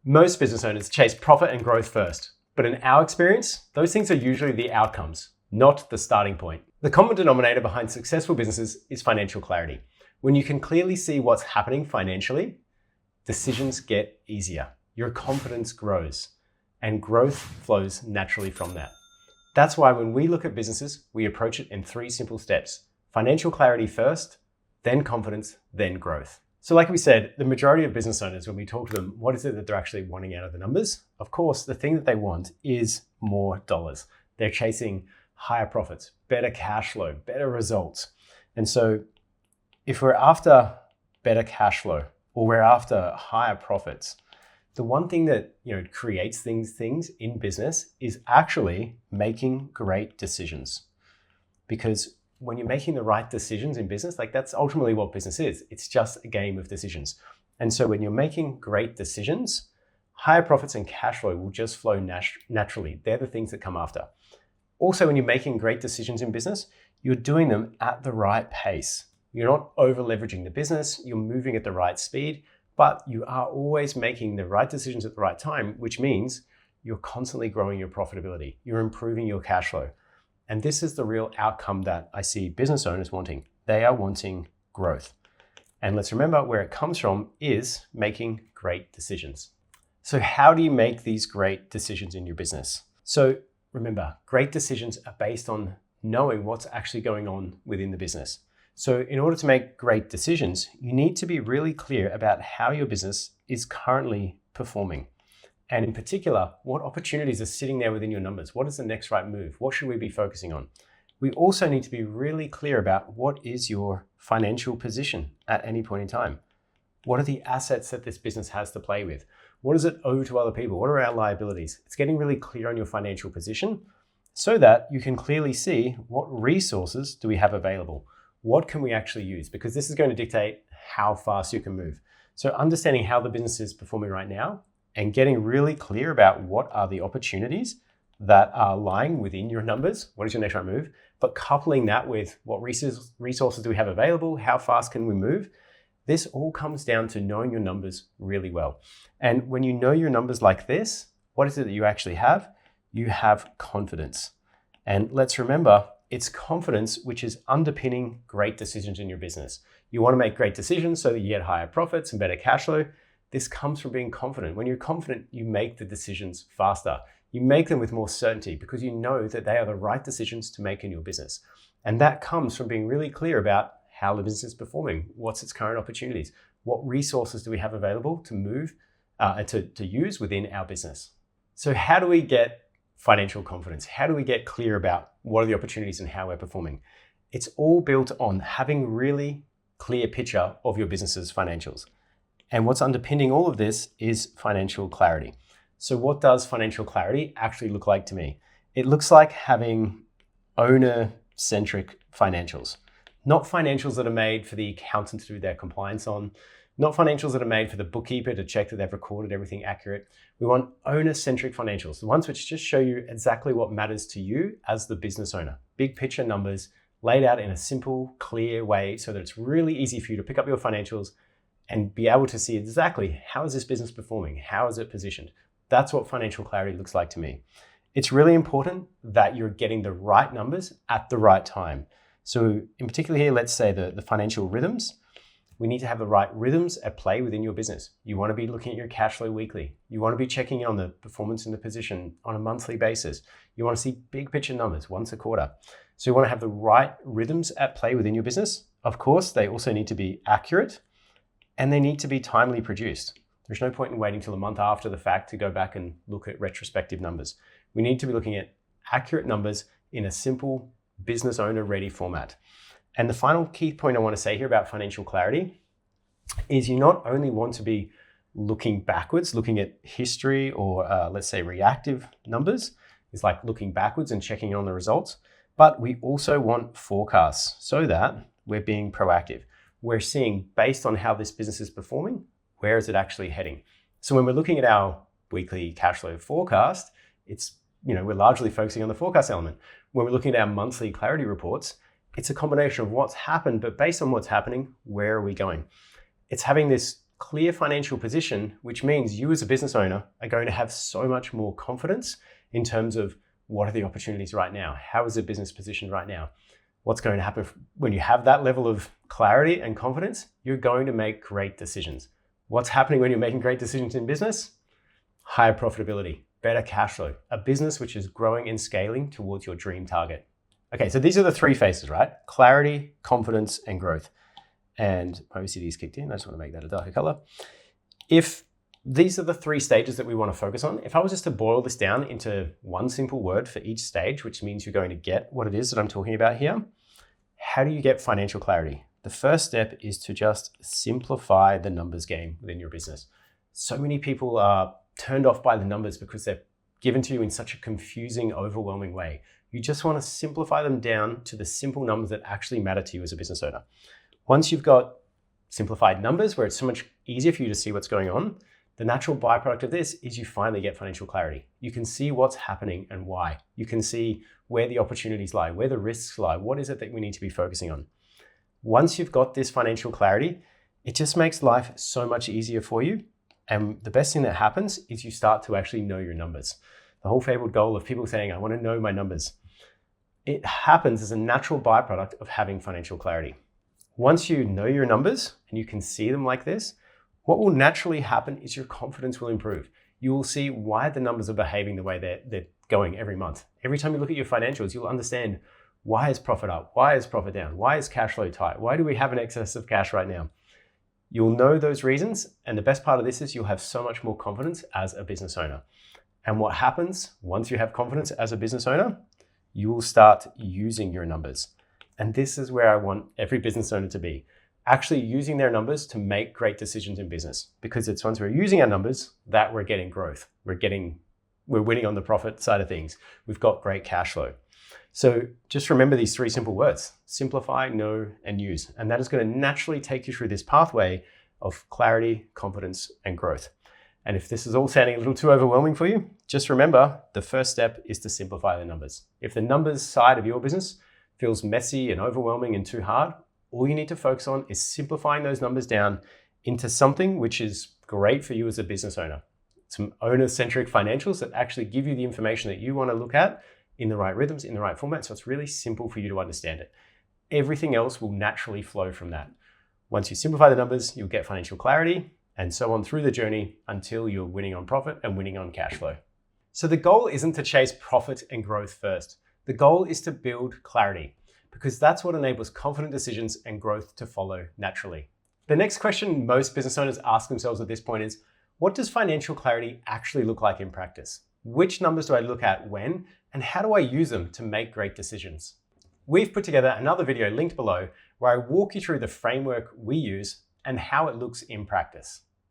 Most business owners chase profit and growth first, but in our experience, those things are usually the outcomes, not the starting point. The common denominator behind successful businesses is financial clarity. When you can clearly see what's happening financially, decisions get easier, your confidence grows, and growth flows naturally from that. That's why when we look at businesses, we approach it in 3 simple steps. Financial clarity first, then confidence, then growth. So like we said, the majority of business owners, when we talk to them, what is it that they're actually wanting out of the numbers? Of course, the thing that they want is more dollars. They're chasing higher profits, better cash flow, better results. And so if we're after better cash flow or we're after higher profits, the one thing that creates things in business is actually making great decisions. Because when you're making the right decisions in business, that's ultimately what business is. It's just a game of decisions. And so when you're making great decisions, higher profits and cash flow will just flow naturally. They're the things that come after. Also, when you're making great decisions in business, you're doing them at the right pace. You're not over leveraging the business, you're moving at the right speed, but you are always making the right decisions at the right time, which means you're constantly growing your profitability. You're improving your cash flow. And this is the real outcome that I see business owners wanting. They are wanting growth. And let's remember where it comes from is making great decisions. So how do you make these great decisions in your business? So remember, great decisions are based on knowing what's actually going on within the business. So in order to make great decisions, you need to be really clear about how your business is currently performing. And in particular, what opportunities are sitting there within your numbers? What is the next right move? What should we be focusing on? We also need to be really clear about what is your financial position at any point in time. What are the assets that this business has to play with? What does it owe to other people? What are our liabilities? It's getting really clear on your financial position so that you can clearly see what resources do we have available? What can we actually use? Because this is going to dictate how fast you can move. So understanding how the business is performing right now and getting really clear about what are the opportunities that are lying within your numbers. What is your next right move? But coupling that with what resources do we have available? How fast can we move? This all comes down to knowing your numbers really well. And when you know your numbers like this, what is it that you actually have? You have confidence. And let's remember, it's confidence which is underpinning great decisions in your business. You want to make great decisions so that you get higher profits and better cash flow. This comes from being confident. When you're confident, you make the decisions faster. You make them with more certainty because you know that they are the right decisions to make in your business. And that comes from being really clear about how the business is performing, what's its current opportunities, what resources do we have available to move, to use within our business. So how do we get financial confidence? How do we get clear about what are the opportunities and how we're performing? It's all built on having really clear picture of your business's financials. And what's underpinning all of this is financial clarity. So what does financial clarity actually look like to me? It looks like having owner-centric financials. Not financials that are made for the accountant to do their compliance on, not financials that are made for the bookkeeper to check that they've recorded everything accurate. We want owner-centric financials, the ones which just show you exactly what matters to you as the business owner. Big picture numbers laid out in a simple, clear way so that it's really easy for you to pick up your financials and be able to see exactly how is this business performing? How is it positioned? That's what financial clarity looks like to me. It's really important that you're getting the right numbers at the right time. So in particular here, let's say the financial rhythms. We need to have the right rhythms at play within your business. You want to be looking at your cash flow weekly. You want to be checking in on the performance in the position on a monthly basis. You want to see big picture numbers once a quarter. So you want to have the right rhythms at play within your business. Of course, they also need to be accurate and they need to be timely produced. There's no point in waiting till a month after the fact to go back and look at retrospective numbers. We need to be looking at accurate numbers in a simple business owner ready format. And the final key point I want to say here about financial clarity is you not only want to be looking backwards, looking at history or let's say reactive numbers, is like looking backwards and checking on the results, but we also want forecasts so that we're being proactive. We're seeing based on how this business is performing, where is it actually heading? So when we're looking at our weekly cash flow forecast, we're largely focusing on the forecast element. When we're looking at our monthly clarity reports, it's a combination of what's happened, but based on what's happening, where are we going? It's having this clear financial position, which means you as a business owner are going to have so much more confidence in terms of what are the opportunities right now? How is the business positioned right now? What's going to happen when you have that level of clarity and confidence? You're going to make great decisions. What's happening when you're making great decisions in business? Higher profitability, better cash flow, a business which is growing and scaling towards your dream target. Okay, so these are the three phases, right? Clarity, confidence, and growth. And my OCD is kicked in. I just want to make that a darker color. If these are the three stages that we want to focus on, if I was just to boil this down into one simple word for each stage, which means you're going to get what it is that I'm talking about here, how do you get financial clarity? The first step is to just simplify the numbers game within your business. So many people are turned off by the numbers because they're given to you in such a confusing, overwhelming way. You just want to simplify them down to the simple numbers that actually matter to you as a business owner. Once you've got simplified numbers where it's so much easier for you to see what's going on, the natural byproduct of this is you finally get financial clarity. You can see what's happening and why. You can see where the opportunities lie, where the risks lie. What is it that we need to be focusing on? Once you've got this financial clarity, it just makes life so much easier for you. And the best thing that happens is you start to actually know your numbers. The whole fabled goal of people saying, I want to know my numbers. It happens as a natural byproduct of having financial clarity. Once you know your numbers and you can see them like this, what will naturally happen is your confidence will improve. You will see why the numbers are behaving the way they're going every month. Every time you look at your financials, you'll understand, why is profit up? Why is profit down? Why is cash flow tight? Why do we have an excess of cash right now? You'll know those reasons. And the best part of this is you'll have so much more confidence as a business owner. And what happens once you have confidence as a business owner, you will start using your numbers. And this is where I want every business owner to be, actually using their numbers to make great decisions in business. Because it's once we're using our numbers that we're getting growth. We're winning on the profit side of things. We've got great cash flow. So just remember these three simple words: simplify, know, and use. And that is going to naturally take you through this pathway of clarity, confidence, and growth. And if this is all sounding a little too overwhelming for you, just remember the first step is to simplify the numbers. If the numbers side of your business feels messy and overwhelming and too hard, all you need to focus on is simplifying those numbers down into something which is great for you as a business owner. Some owner-centric financials that actually give you the information that you want to look at in the right rhythms, in the right format. So it's really simple for you to understand it. Everything else will naturally flow from that. Once you simplify the numbers, you'll get financial clarity, and so on through the journey until you're winning on profit and winning on cash flow. So the goal isn't to chase profit and growth first. The goal is to build clarity, because that's what enables confident decisions and growth to follow naturally. The next question most business owners ask themselves at this point is, what does financial clarity actually look like in practice? Which numbers do I look at when, and how do I use them to make great decisions? We've put together another video linked below where I walk you through the framework we use and how it looks in practice.